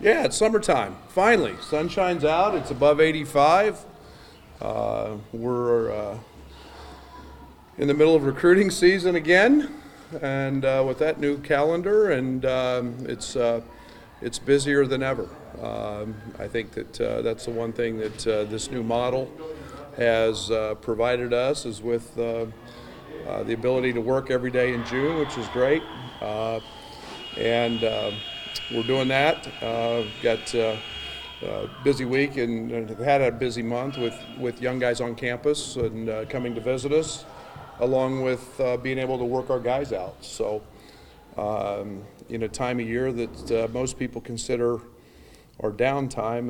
Yeah, it's summertime. Finally, sun shines out. It's above 85. We're in the middle of recruiting season again, and with that new calendar, and it's busier than ever. I think that that's the one thing that this new model has provided us is with the ability to work every day in June, which is great, and we're doing that. Got a busy week and have had a busy month with young guys on campus and coming to visit us, along with being able to work our guys out. So in a time of year that most people consider our downtime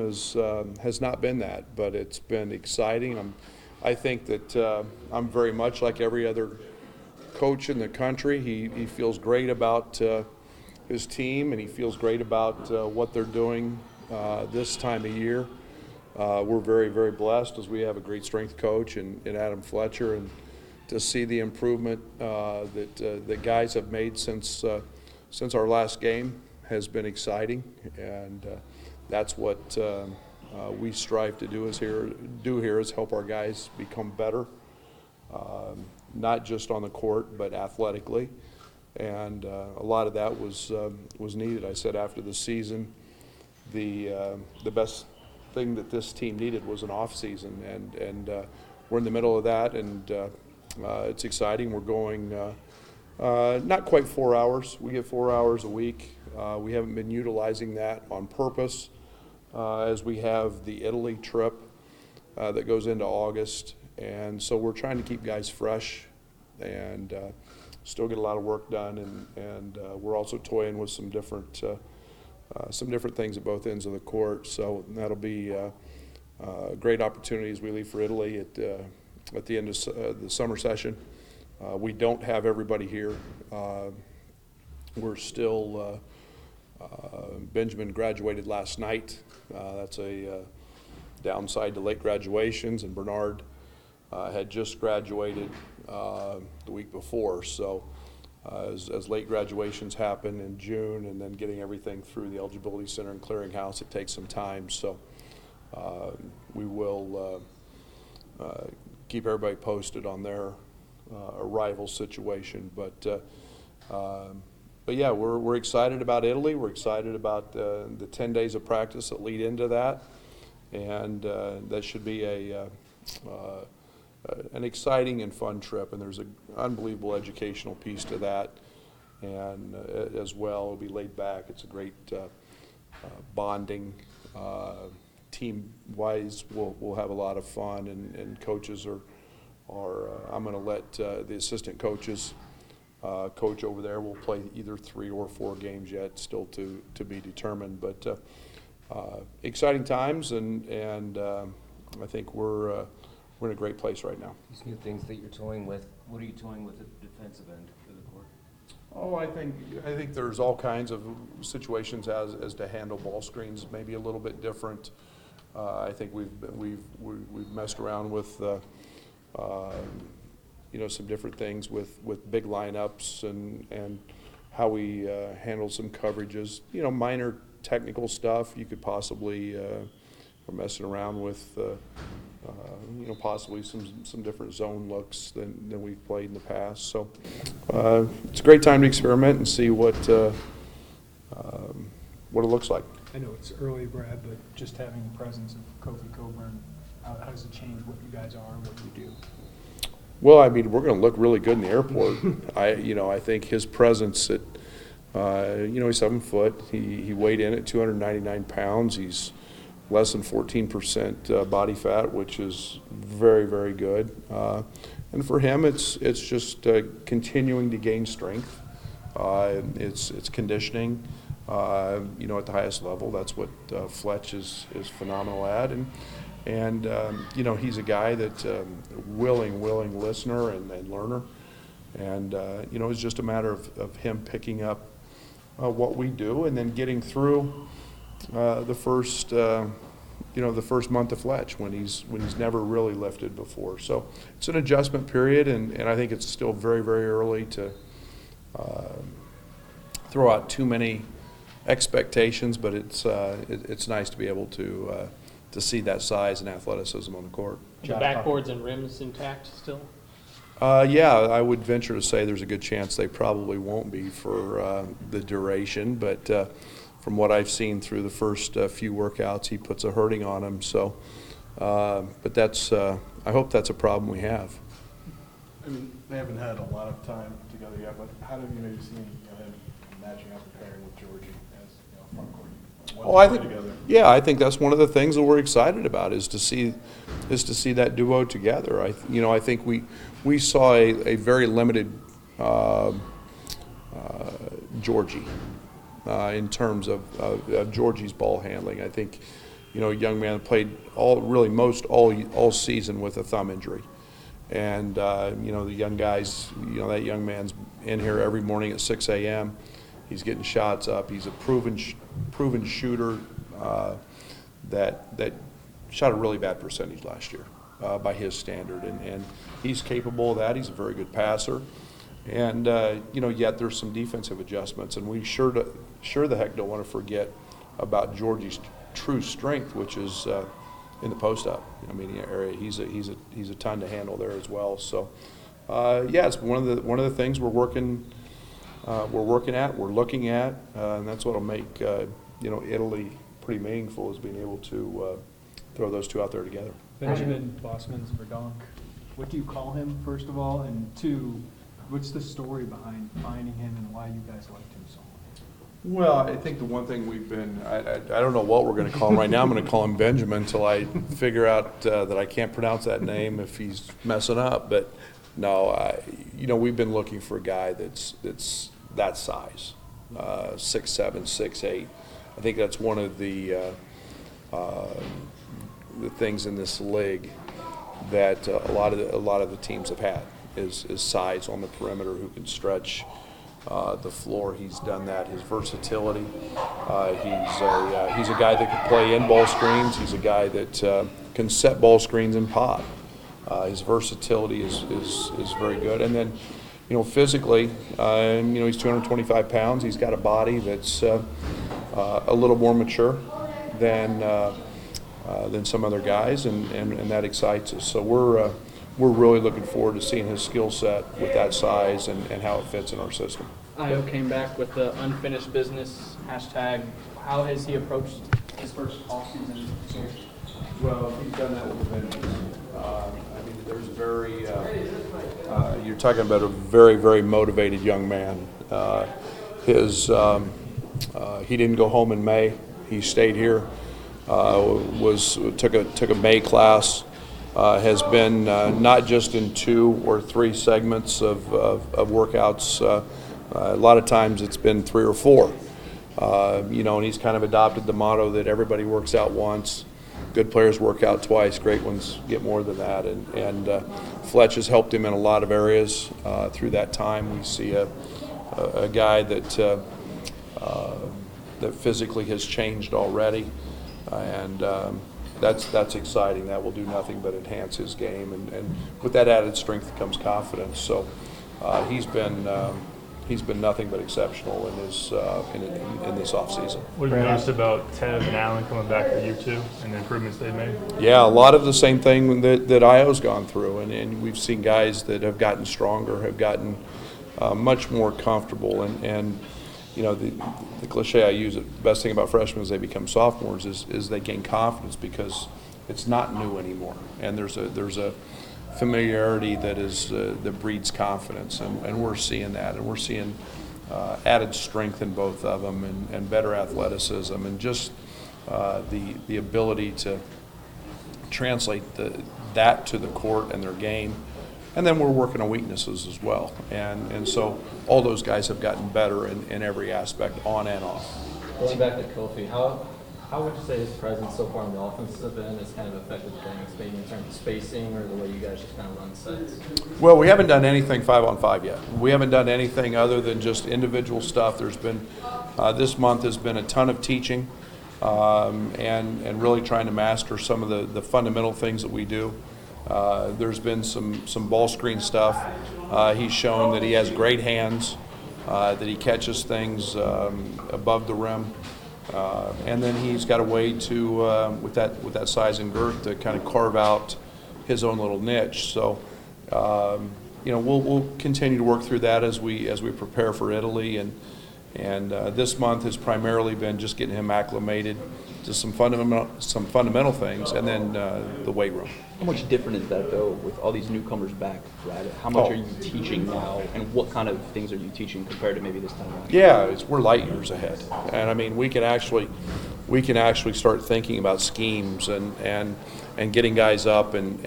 has not been that, but it's been exciting. I think that I'm very much like every other coach in the country. He feels great about his team, and he feels great about what they're doing this time of year. We're very, very blessed as we have a great strength coach in Adam Fletcher, and to see the improvement that guys have made since our last game has been exciting, and that's what we strive to do here is help our guys become better, not just on the court but athletically. And a lot of that was needed. I said after the season, the best thing that this team needed was an off season, and we're in the middle of that, and it's exciting. We're going not quite 4 hours. We get 4 hours a week. We haven't been utilizing that on purpose, as we have the Italy trip that goes into August, and so we're trying to keep guys fresh and still get a lot of work done, and we're also toying with some different things at both ends of the court. So that'll be a great opportunity as we leave for Italy at the end of the summer session. We don't have everybody here. We're still Benjamin graduated last night. That's a downside to late graduations, and Bernard had just graduated the week before. So as late graduations happen in June, and then getting everything through the eligibility center and clearinghouse, it takes some time. So we will keep everybody posted on their arrival situation. But yeah, we're excited about Italy. We're excited about the 10 days of practice that lead into that, and that should be an exciting and fun trip, and there's an unbelievable educational piece to that, and as well, it'll be laid back. It's a great bonding, team-wise. We'll have a lot of fun, and coaches are I'm going to let the assistant coaches coach over there. We'll play either 3 or 4 games yet, still to be determined, but exciting times, and I think we're in a great place right now. These new things that you're toying with, what are you toying with at the defensive end of the court? Oh, I think there's all kinds of situations as to handle ball screens, maybe a little bit different. I think we've messed around with some different things with big lineups and how we handle some coverages. Minor technical stuff you could possibly we're messing around with. Possibly some different zone looks than we've played in the past. So it's a great time to experiment and see what it looks like. I know it's early, Brad, but just having the presence of Kofi Cockburn, how does it change what you guys are and what you do? Well, I mean, we're going to look really good in the airport. I think his presence at, he's 7 foot. He weighed in at 299 pounds. He's less than 14% body fat, which is very, very good. And for him, it's just continuing to gain strength. It's conditioning, at the highest level. That's what Fletch is phenomenal at. And he's a guy that willing listener and learner. And, it's just a matter of him picking up what we do and then getting through the first month of Fletch when he's never really lifted before. So it's an adjustment period, and I think it's still very, very early to throw out too many expectations, but it's nice to be able to see that size and athleticism on the court. The backboards and rims intact still? Yeah, I would venture to say there's a good chance they probably won't be for the duration, but from what I've seen through the first few workouts, he puts a hurting on them. So, but that's I hope that's a problem we have. I mean, they haven't had a lot of time together yet, but how have you maybe seen him matching up and pairing with Georgie as front court? Oh, I think, yeah, I think that's one of the things that we're excited about is to see that duo together. I think we saw a very limited Georgie in terms of Georgie's ball handling. I think, a young man played all season with a thumb injury. And, the young guys, that young man's in here every morning at 6 a.m. He's getting shots up. He's a proven shooter that shot a really bad percentage last year by his standard. And he's capable of that. He's a very good passer. And, yet there's some defensive adjustments. And we sure the heck don't want to forget about Georgie's true strength, which is in the post-up area. He's a ton to handle there as well. So, it's one of the things we're working at, we're looking at, and that's what'll make Italy pretty meaningful, is being able to throw those two out there together. Benjamin Bossman's Verdonk, what do you call him, first of all? And two, what's the story behind finding him and why you guys liked him so much? Well, I think the one thing we've been, I don't know what we're going to call him right now. I'm going to call him Benjamin until I figure out that I can't pronounce that name if he's messing up. But no, we've been looking for a guy that's that size, 6'7", 6'8". I think that's one of the things in this league that a lot of the teams have had is size on the perimeter who can stretch the floor. He's done that. His versatility. He's a guy that can play in ball screens. He's a guy that can set ball screens and pop. His versatility is very good. And then, physically, he's 225 pounds. He's got a body that's a little more mature than some other guys, and that excites us. So we're really looking forward to seeing his skill set with that size and how it fits in our system. Io came back with the unfinished business hashtag. How has he approached his first offseason here? Well, he's done that with a vengeance. You're talking about a very, very motivated young man. He didn't go home in May. He stayed here. Took a May class. Has been not just in 2 or 3 segments of workouts. A lot of times it's been 3 or 4. And he's kind of adopted the motto that everybody works out once. Good players work out twice. Great ones get more than that. And Fletch has helped him in a lot of areas through that time. We see a guy that physically has changed already, and that's exciting. That will do nothing but enhance his game, and with that added strength comes confidence. So he's been nothing but exceptional in this offseason. What have you noticed about Tev and Allen coming back for you two and the improvements they've made? Yeah, a lot of the same thing that Io's gone through, and we've seen guys that have gotten stronger, have gotten much more comfortable, and the cliche I use, the best thing about freshmen is they become sophomores is they gain confidence because it's not new anymore, and there's a familiarity that breeds confidence, and we're seeing that, and we're seeing added strength in both of them, and better athleticism, and just the ability to translate that to the court and their game. And then we're working on weaknesses as well, and so all those guys have gotten better in every aspect, on and off. Going back to Kofi, how would you say his presence so far on the offensive end has kind of affected things, maybe in terms of spacing or the way you guys just kind of run sets? Well, we haven't done anything 5-on-5 yet. We haven't done anything other than just individual stuff. There's been this month has been a ton of teaching and really trying to master some of the fundamental things that we do. There's been some ball screen stuff. He's shown that he has great hands. that he catches things above the rim. And then he's got a way to, with that size and girth, to kind of carve out his own little niche. So, we'll continue to work through that as we prepare for Italy. And this month has primarily been just getting him acclimated to some fundamental things, and then the weight room. How much different is that, though, with all these newcomers back, Brad? How much Oh. are you teaching now, and what kind of things are you teaching compared to maybe this time around? Yeah, we're light years ahead, and I mean we can actually start thinking about schemes and getting guys up and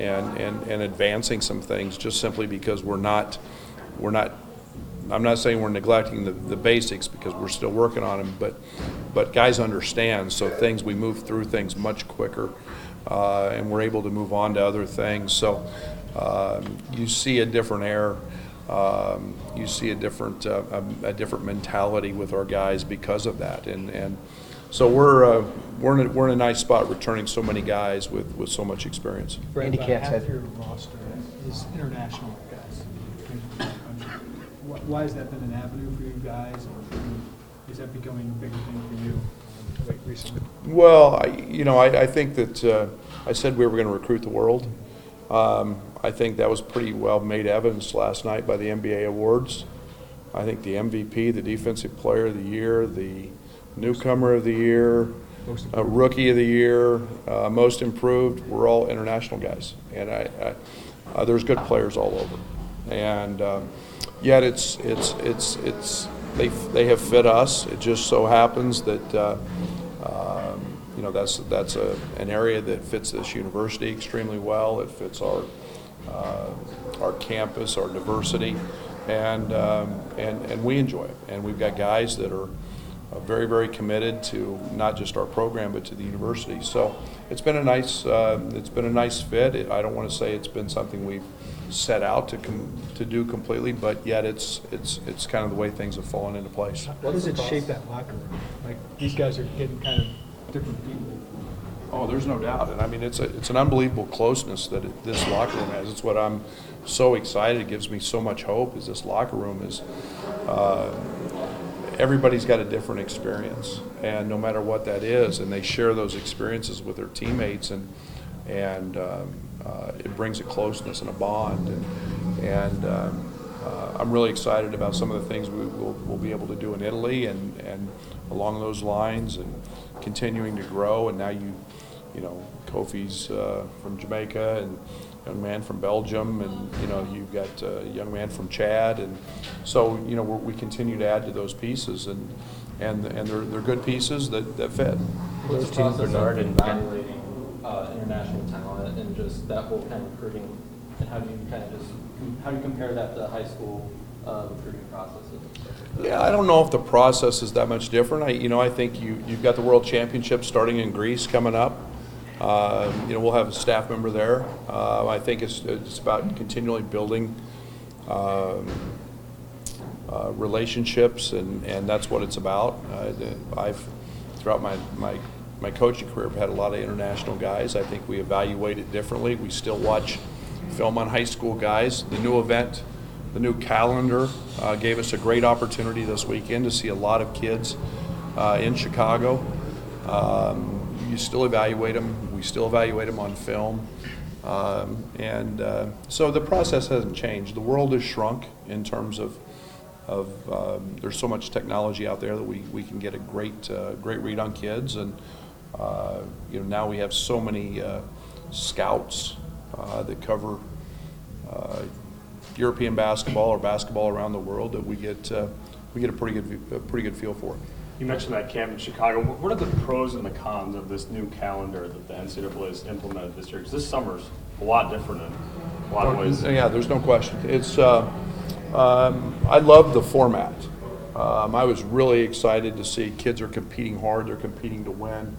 advancing some things just simply because we're not. I'm not saying we're neglecting the basics because we're still working on them, but guys understand, so we move through things much quicker, and we're able to move on to other things. So you see a different air. You see a different mentality with our guys because of that, and so we're in a nice spot returning so many guys with so much experience. Brad, about Handicaps half had- your roster is international guys. Came from out of the country. Why has that been an avenue for you guys, or is that becoming a bigger thing for you recently? Well, I think that I said we were going to recruit the world. I think that was pretty well made evidence last night by the NBA awards. I think the MVP, the Defensive Player of the Year, the Newcomer of the Year, Rookie of the Year, Most Improved, we're all international guys, and there's good players all over, and yet they have fit us. It just so happens that that's an area that fits this university extremely well. It fits our campus, our diversity, and we enjoy it. And we've got guys that are very, very committed to not just our program but to the university. So it's been a nice fit. I don't want to say it's been something we've set out to do completely, but yet it's kind of the way things have fallen into place. How does it shape that locker room? Like, these guys are getting kind of different people. Oh, there's no doubt, and I mean it's an unbelievable closeness that this locker room has. It's what I'm so excited. It gives me so much hope. Is this locker room is everybody's got a different experience, and no matter what that is, and they share those experiences with their teammates, and it brings a closeness and a bond, and I'm really excited about some of the things we'll be able to do in Italy and along those lines, and continuing to grow. And now you know Kofi's from Jamaica, and a young man from Belgium, and you've got a young man from Chad, and so we continue to add to those pieces, and they're good pieces that fit. What's the process of evaluating international talent and just that whole kind of recruiting, and how do you compare that to high school recruiting processes? Yeah, I don't know if the process is that much different. I think you've got the World Championship starting in Greece coming up. We'll have a staff member there. I think it's about continually building relationships, and that's what it's about. I've throughout my coaching career, I've had a lot of international guys. I think we evaluate it differently. We still watch film on high school guys. The new event, the new calendar gave us a great opportunity this weekend to see a lot of kids in Chicago. You still evaluate them. We still evaluate them on film. So the process hasn't changed. The world has shrunk in terms of there's so much technology out there that we can get a great read on kids, and now we have so many scouts that cover European basketball or basketball around the world that we get a pretty good feel for it. You mentioned that camp in Chicago. What are the pros and the cons of this new calendar that the NCAA has implemented this year? Because this summer's a lot different in a lot of ways. Yeah, there's no question. It's I love the format. I was really excited to see kids are competing hard. They're competing to win.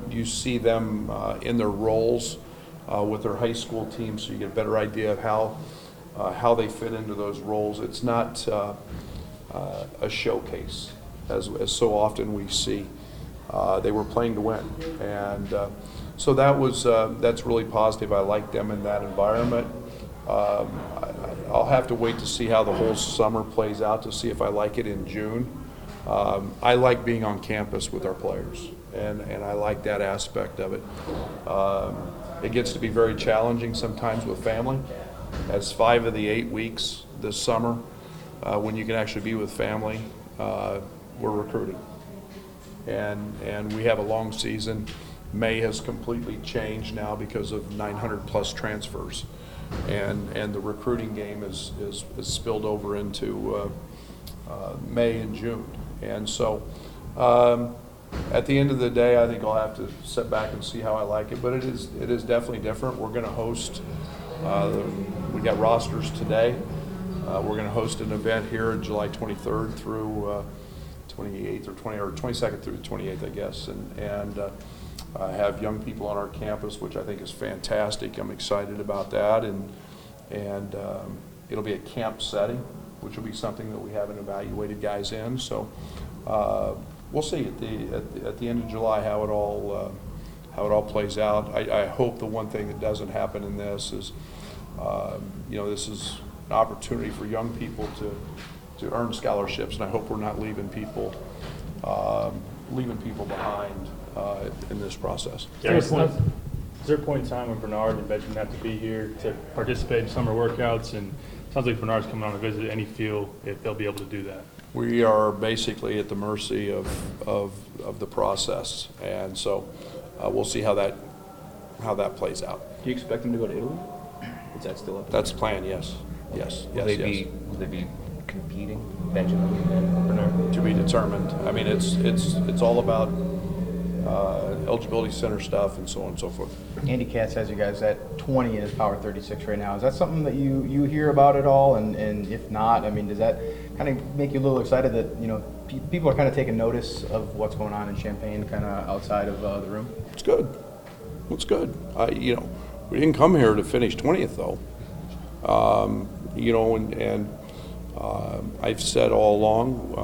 You see them in their roles with their high school teams, so you get a better idea of how they fit into those roles. It's not a showcase, as so often we see. They were playing to win, and so that's really positive. I like them in that environment. I'll have to wait to see how the whole summer plays out to see if I like it in June. I like being on campus with our players, and I like that aspect of it. It gets to be very challenging sometimes with family. As 5 of the 8 weeks this summer, when you can actually be with family, we're recruiting. And we have a long season. May has completely changed now because of 900 plus transfers. And the recruiting game is spilled over into May and June. And so at the end of the day, I think I'll have to sit back and see how I like it. But it is definitely different. We're going to host, we got rosters today. We're going to host an event here July 23rd through 28th or 22nd through the 28th, I guess. And have young people on our campus, which I think is fantastic. I'm excited about that. And it'll be a camp setting, which will be something that we haven't evaluated guys in. So we'll see at the end of July how it all plays out. I hope the one thing that doesn't happen in this is, this is an opportunity for young people to earn scholarships, and I hope we're not leaving people behind in this process. Is there a point in time when Bernard and Benjamin have to be here to participate in summer workouts? And it sounds like Bernard's coming on a visit at any field if they'll be able to do that. We are basically at the mercy of the process, and so we'll see how that plays out. Do you expect them to go to Italy? Is that still up? That's the plan. Yes. Will they be competing, Benjamin and Bernard? To be determined. I mean, it's all about eligibility center stuff and so on and so forth. Andy Katz has you guys at 20 in his Power 36 right now. Is that something that you hear about at all? And if not, I mean, does that kind of make you a little excited that, people are kind of taking notice of what's going on in Champaign kind of outside of the room? It's good. It's good. We didn't come here to finish 20th though. I've said all along,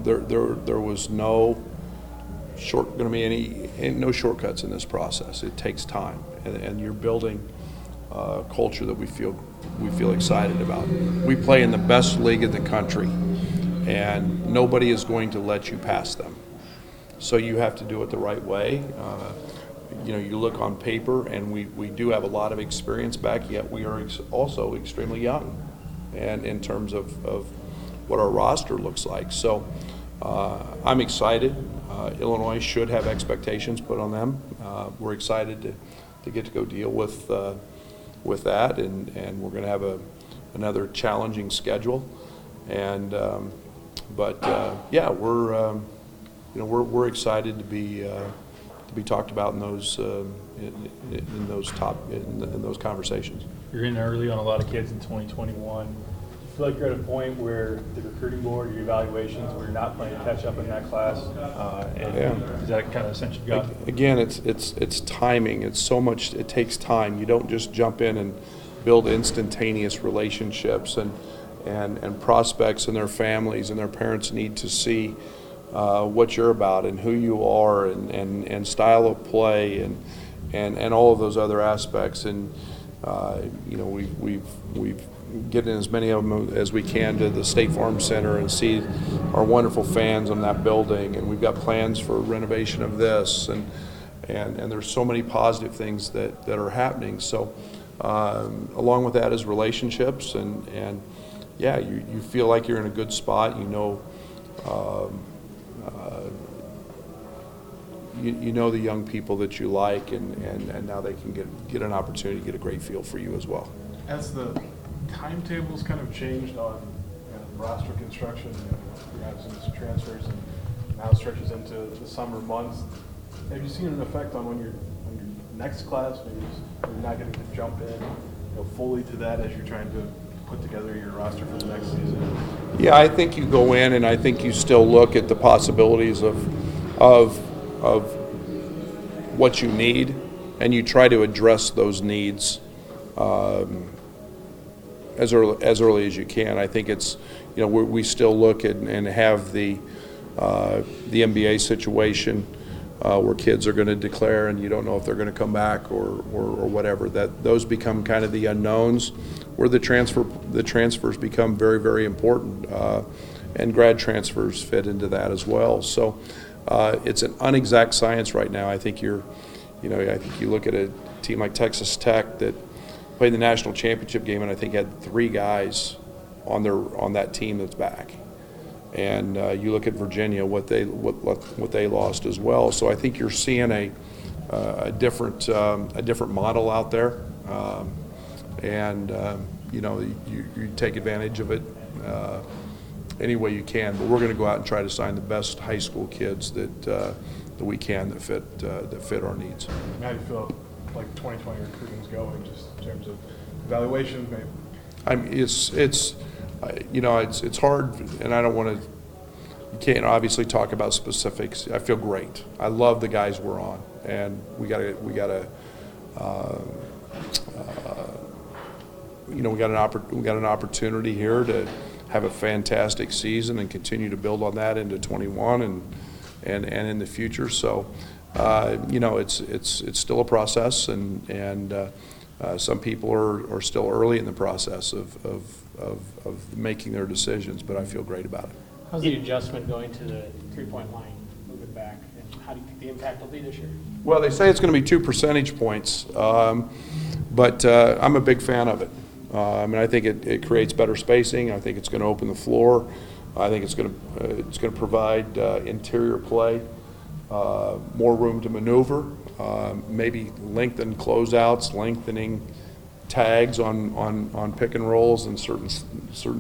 there was no no shortcuts in this process. It takes time, and you're building a culture that we feel excited about. We play in the best league in the country, and nobody is going to let you pass them. So you have to do it the right way. You look on paper, and we do have a lot of experience back, yet we are also extremely young, and in terms of what our roster looks like. So I'm excited. Illinois should have expectations put on them. We're excited to get to go deal with that, and we're going to have another challenging schedule. And we're excited to be talked about in those conversations. You're in early on a lot of kids in 2021. Do you feel like you're at a point where the recruiting board, your evaluations, where you're not playing catch up in that class? Is that kind of the sense you got? Again, it's timing. It's so much. It takes time. You don't just jump in and build instantaneous relationships, and prospects and their families and their parents need to see what you're about and who you are and style of play and all of those other aspects. And we've get in as many of them as we can to the State Farm Center and see our wonderful fans in that building. And we've got plans for renovation of this, and there's so many positive things that are happening. So along with that is relationships, and you feel like you're in a good spot. You know the young people that you like, and now they can get an opportunity to get a great feel for you as well. As the timetables kind of changed on roster construction, we have some transfers, and now stretches into the summer months. Have you seen an effect on when your next class, maybe you're not getting to jump in fully to that as you're trying to put together your roster for the next season? Yeah, I think you go in, and I think you still look at the possibilities of what you need, and you try to address those needs as early as you can. I think it's, we still look at and have the NBA situation where kids are going to declare and you don't know if they're going to come back or whatever. That those become kind of the unknowns, where the transfers become very, very important, and grad transfers fit into that as well. So it's an unexact science right now. I think I think you look at a team like Texas Tech that played the national championship game and I think had 3 guys on that team that's back. And you look at Virginia, what they lost as well. So I think you're seeing a different model out there, you take advantage of it any way you can. But we're going to go out and try to sign the best high school kids that we can that fit our needs. How do you feel like 2020 recruiting is going, just in terms of evaluations, maybe? It's hard, and I don't want to. You can't obviously talk about specifics. I feel great. I love the guys we're on, and we got an opportunity here to have a fantastic season and continue to build on that into 21 and in the future. So, it's still a process, and some people are still early in the process of making their decisions, but I feel great about it. How's the adjustment going to the three-point line, moving back, and how do you think the impact will be this year? Well, they say it's going to be 2 percentage points, but I'm a big fan of it. I think it creates better spacing. I think it's going to open the floor. I think it's going to provide interior play, more room to maneuver, maybe lengthen closeouts, lengthening tags on pick and rolls in certain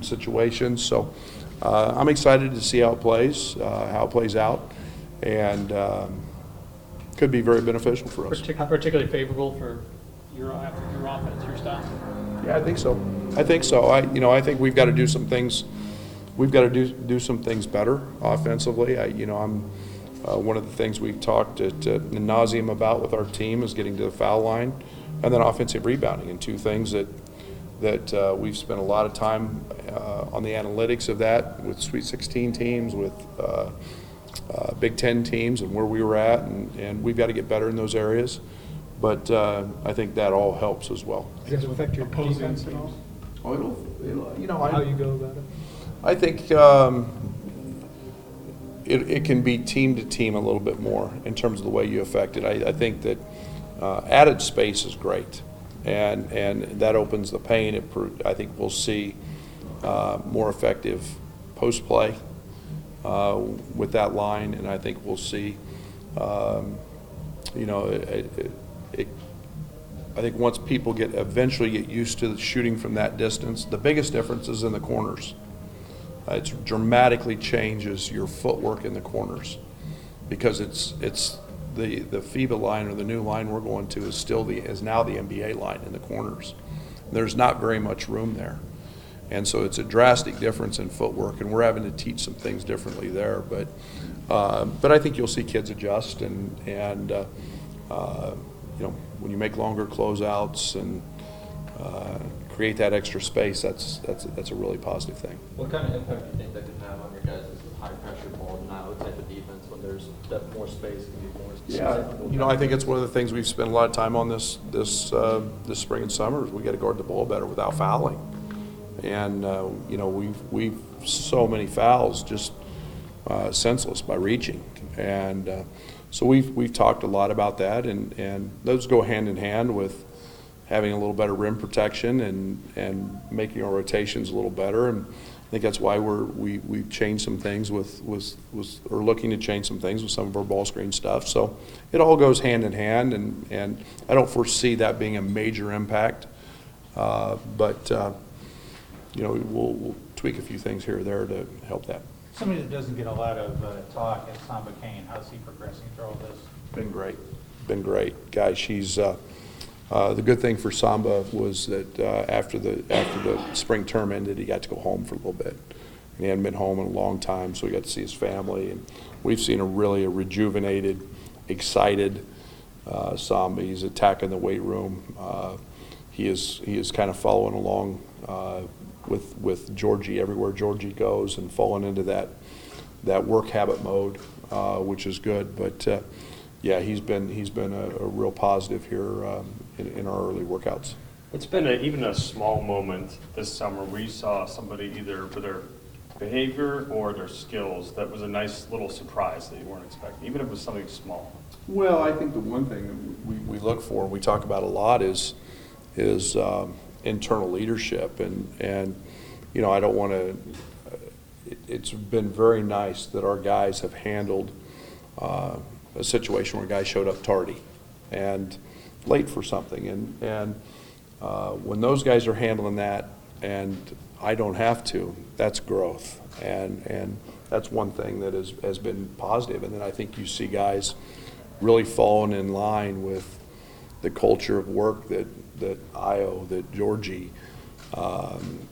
situations. So I'm excited to see how it plays out, and could be very beneficial for us. Particularly favorable for your offense, your style? Yeah, I think so. I think we've got to do some things. We've got to do some things better offensively. I'm one of the things we've talked ad nauseum about with our team is getting to the foul line, and then offensive rebounding, and 2 things that we've spent a lot of time on the analytics of that with Sweet 16 teams, with Big Ten teams, and where we were at, and we've got to get better in those areas. But I think that all helps as well. Does it affect your defense at all? Oh, How you go about it? I think it can be team to team a little bit more in terms of the way you affect it. I think that added space is great, and that opens the paint. I think we'll see more effective post play with that line, and I think we'll see. I think once people eventually get used to shooting from that distance, the biggest difference is in the corners. It dramatically changes your footwork in the corners, because it's the FIBA line, or the new line we're going to, is now the NBA line in the corners. There's not very much room there, and so it's a drastic difference in footwork, and we're having to teach some things differently there. But I think you'll see kids adjust, and when you make longer closeouts and create that extra space, that's a really positive thing. What kind of impact do you think that could have on your guys' high pressure ball now type of defense, when there's that more space, can be more? Yeah, I think it's one of the things we've spent a lot of time on this spring and summer, is we got to guard the ball better without fouling, and we've so many fouls just senseless by reaching, and so we've talked a lot about that, and those go hand in hand with having a little better rim protection and making our rotations a little better. And I think that's why we've changed some things or looking to change some things with some of our ball screen stuff. So it all goes hand in hand, and I don't foresee that being a major impact. But we'll tweak a few things here or there to help that. Somebody that doesn't get a lot of talk is Samba Kane. How's he progressing through all this? Been great. Guy, she's the good thing for Samba was that after the spring term ended, he got to go home for a little bit. And he hadn't been home in a long time, so he got to see his family. And we've seen a rejuvenated, excited Samba. He's attacking the weight room. He is kind of following along with Georgie everywhere Georgie goes, and falling into that work habit mode, which is good. But yeah, he's been a real positive here in our early workouts. It's been even a small moment this summer where you saw somebody either for their behavior or their skills that was a nice little surprise that you weren't expecting, even if it was something small. Well, I think the one thing that we look for and we talk about a lot is internal leadership, and you know, I don't want to. It's been very nice that our guys have handled a situation where a guy showed up tardy and late for something, and when those guys are handling that, and I don't have to, that's growth, and that's one thing that has been positive. And then I think you see guys really falling in line with the culture of work that Io, that Georgie,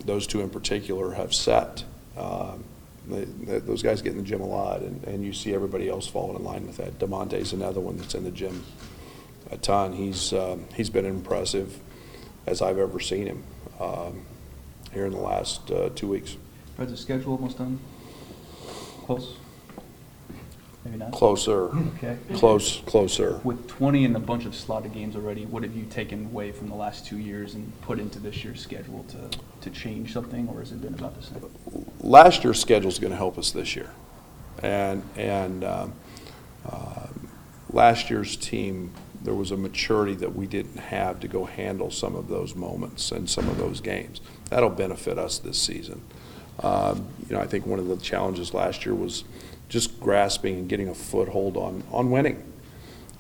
those two in particular have set. Those guys get in the gym a lot, and you see everybody else falling in line with that. DeMonte's another one that's in the gym a ton. He's been impressive as I've ever seen him here in the last 2 weeks. Is the schedule almost done? Close? Maybe not? Closer. Okay. Closer. With 20 and a bunch of slotted games already, what have you taken away from the last 2 years and put into this year's schedule to change something, or has it been about the same? Last year's schedule is going to help us this year, and last year's team, there was a maturity that we didn't have to go handle some of those moments and some of those games. That'll benefit us this season. You know, I think one of the challenges last year was just grasping and getting a foothold on winning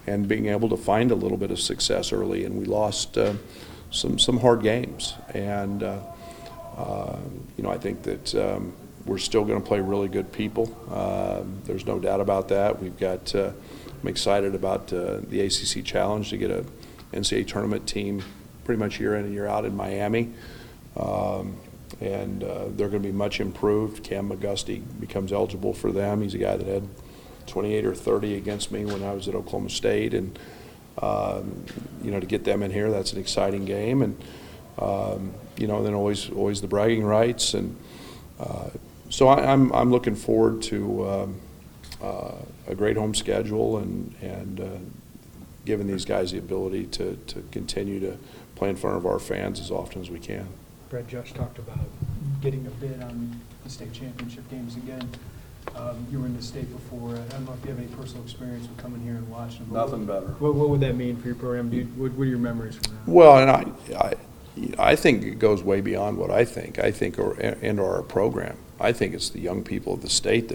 and being able to find a little bit of success early, and we lost some hard games. And you know, I think that we're still going to play really good people. There's no doubt about that. We've got I'm excited about the ACC Challenge to get a NCAA tournament team pretty much year in and year out in Miami. And they're going to be much improved. Cam McGusty becomes eligible for them. He's a guy that had 28 or 30 against me when I was at Oklahoma State, and you know, to get them in here, that's an exciting game. And you know, then always the bragging rights, and so I'm looking forward to a great home schedule and giving these guys the ability to continue to play in front of our fans as often as we can. Brad, Josh talked about getting a bid on the state championship games again. You were in the state before. I don't know if you have any personal experience with coming here and watching them. Nothing better. What would that mean for your program? What are your memories from that? Well, and I think it goes way beyond what I think. I think into our program. I think it's the young people of the state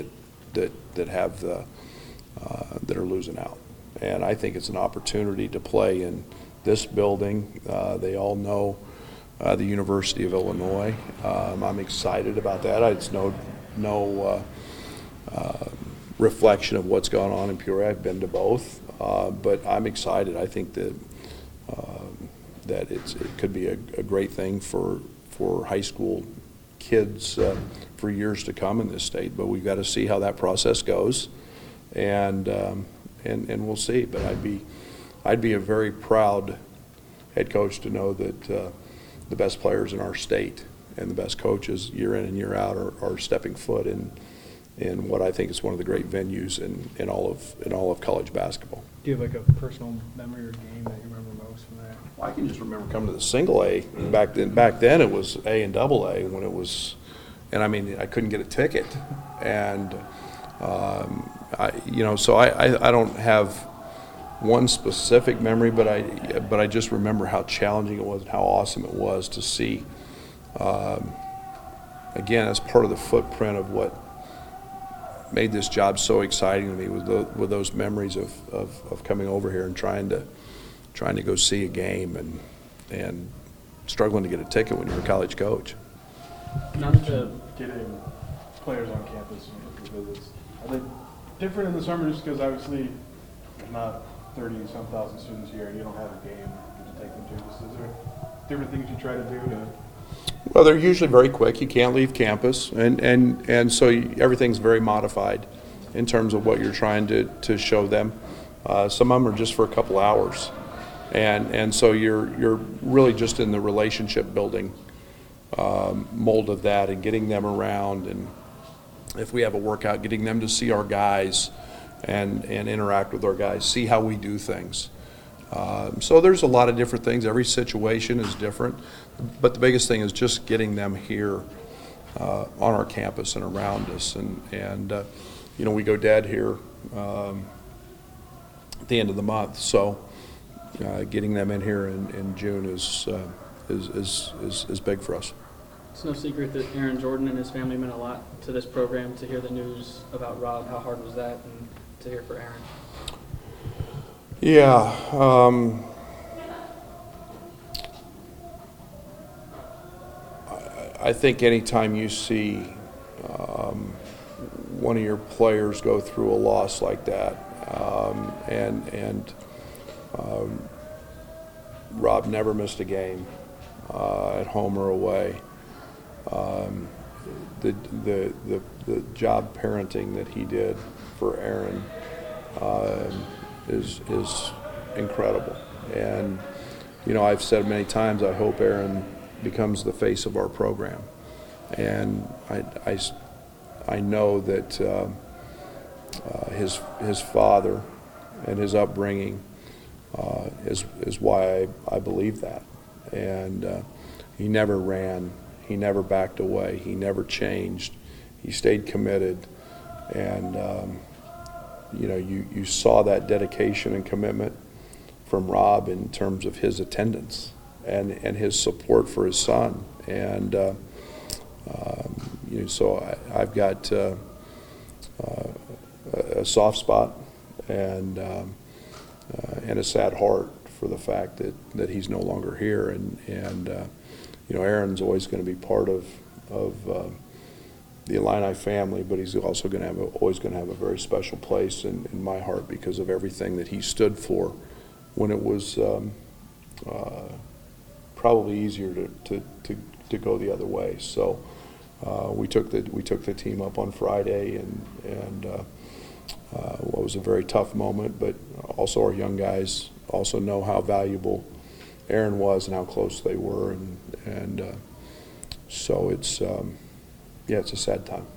that have that are losing out, and I think it's an opportunity to play in this building. They all know the University of Illinois. I'm excited about that. It's no reflection of what's gone on in Peoria. I've been to both, but I'm excited. I think that it could be a great thing for high school kids for years to come in this state. But we've got to see how that process goes, and we'll see. But I'd be a very proud head coach to know that the best players in our state and the best coaches year in and year out are stepping foot in what I think is one of the great venues in all of college basketball. Do you have like a personal memory or game that you remember most from that? Well, I can just remember coming to the single A back then. Back then it was A and double A when it was, and I mean I couldn't get a ticket, and so I don't have one specific memory, but I just remember how challenging it was and how awesome it was to see. Again, as part of the footprint of what made this job so exciting to me with those memories of coming over here and trying to go see a game and struggling to get a ticket when you're a college coach. Not to Getting players on campus for visits, are they different in the summer just because obviously there's not 30-some thousand students here and you don't have a game to take them to? Is there different things you try to do to? Well, they're usually very quick. You can't leave campus, and so everything's very modified in terms of what you're trying to show them. Some of them are just for a couple hours, and so you're really just in the relationship building mold of that, and getting them around, and if we have a workout, getting them to see our guys and interact with our guys, see how we do things. So there's a lot of different things. Every situation is different, but the biggest thing is just getting them here on our campus and around us. And you know, we go dead here at the end of the month, so getting them in here in June is big for us. It's no secret that Aaron Jordan and his family meant a lot to this program. To hear the news about Rob, how hard was that, and to hear for Aaron? Yeah. I think anytime you see one of your players go through a loss like that, and Rob never missed a game at home or away. The job parenting that he did for Aaron is incredible. And you know, I've said many times, I hope Aaron becomes the face of our program. And I know that his father and his upbringing is why I believe that. And he never ran, he never backed away, he never changed, he stayed committed. And you know, you saw that dedication and commitment from Rob in terms of his attendance and his support for his son. And you know, so I've got a soft spot and a sad heart for the fact that he's no longer here. And you know, Aaron's always going to be part of the Illini family, but he's also going to have always going to have a very special place in my heart because of everything that he stood for when it was probably easier to go the other way. So we took the team up on Friday, and what was a very tough moment, but also our young guys also know how valuable Aaron was and how close they were, and so it's yeah, it's a sad time.